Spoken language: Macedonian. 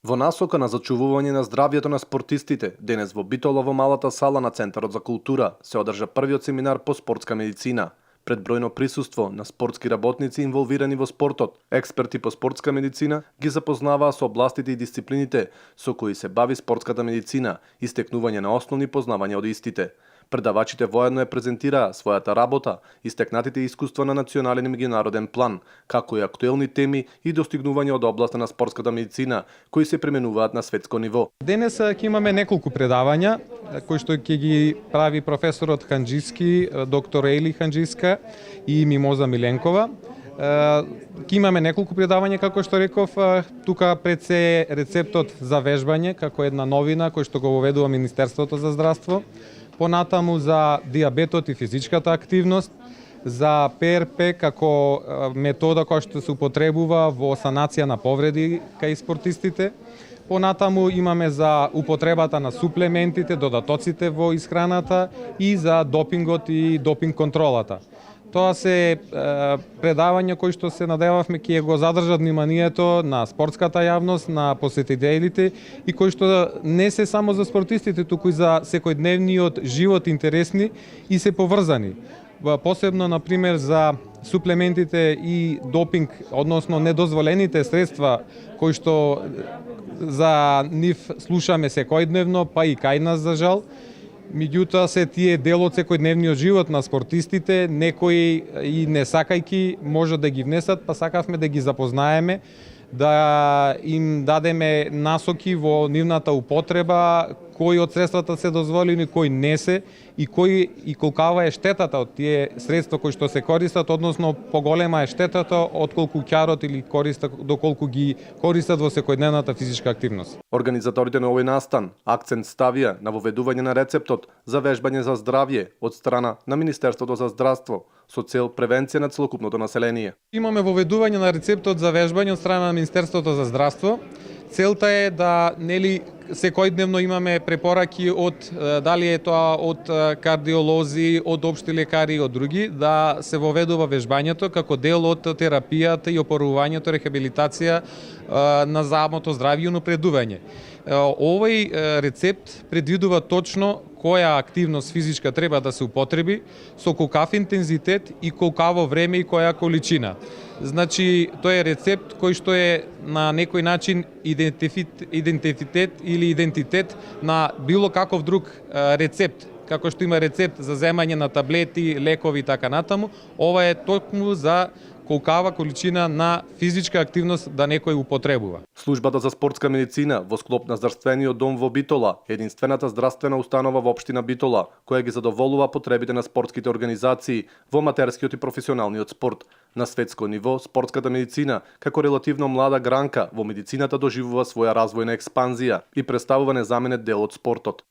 Во насока на зачувување на здравјето на спортистите, денес во Битола во малата сала на Центарот за култура се одржа првиот семинар по спортска медицина. Пред бројно присуство на спортски работници инволвирани во спортот, експерти по спортска медицина ги запознаваа со областите и дисциплините со кои се бави спортската медицина и стекнување на основни познавања од истите. Предавачите воедно ја презентираа својата работа, истекнатите искуства на национален и меѓународен план, како и актуелни теми и достигнувања од областа на спортската медицина, кои се применуваат на светско ниво. Денес ќе имаме неколку предавања, кои што ќе ги прави професорот Ханџиски, доктор Ели Ханџиска и Мимоза Миленкова. Ќе имаме неколку предавања, како што реков, тука пред се рецептот за вежбање, како една новина кој што го воведува Министерството за здравство. Понатаму за диабетот и физичката активност, за ПРП како метода која што се употребува во санација на повреди кај спортистите. Понатаму имаме за употребата на суплементите, додатоците во исхраната и за допингот и допинг контролата. Тоа се предавања кои што се надевавме ќе го задржат вниманието на спортската јавност, на посетителите и кои што не се само за спортистите, туку и за секојдневниот живот интересни и се поврзани. Посебно, например, за суплементите и допинг, односно недозволените средства кои што за нив слушаме секојдневно, па и кај нас за жал. Меѓутоа се тие дел од секојдневниот живот на спортистите, некои и не сакајки може да ги внесат, па сакавме да ги запознаеме, да им дадеме насоки во нивната употреба, кои од средствата се дозволени, кои не се и кои и колкава е штетата од тие средства кои што се користат, односно поголема е штетата отколку ќарот или користа доколку ги користат во секојдневната физичка активност. Организаторите на овој настан акцент ставија на воведување на рецептот за вежбање за здравје од страна на Министерството за здравство со цел превенција на целокупното население. Имаме воведување на рецептот за вежбање од страна на Министерството за здравство. Целта е да секојдневно имаме препораки од дали е тоа од кардиолози, од општи лекари и од други, да се воведува вежбањето како дел од терапијата и опорувањето, рехабилитација на самото здравје и унапредување. Овој рецепт предвидува точно која активност физичка треба да се употреби, со колкав интензитет и колкаво време и која количина. Значи, тој е рецепт кој што е на некој начин идентифитет или идентитет на било каков друг рецепт, како што има рецепт за земање на таблети, лекови и така натаму. Ова е токму за колкава количина на физичка активност да некој употребува. Службата за спортска медицина во склоп на здравствениот дом во Битола е единствената здравствена установа во општина Битола која ги задоволува потребите на спортските организации во аматерскиот и професионалниот спорт. На светско ниво, спортската медицина, како релативно млада гранка во медицината, доживува своја развојна експанзија и представува незаменет дел од спортот.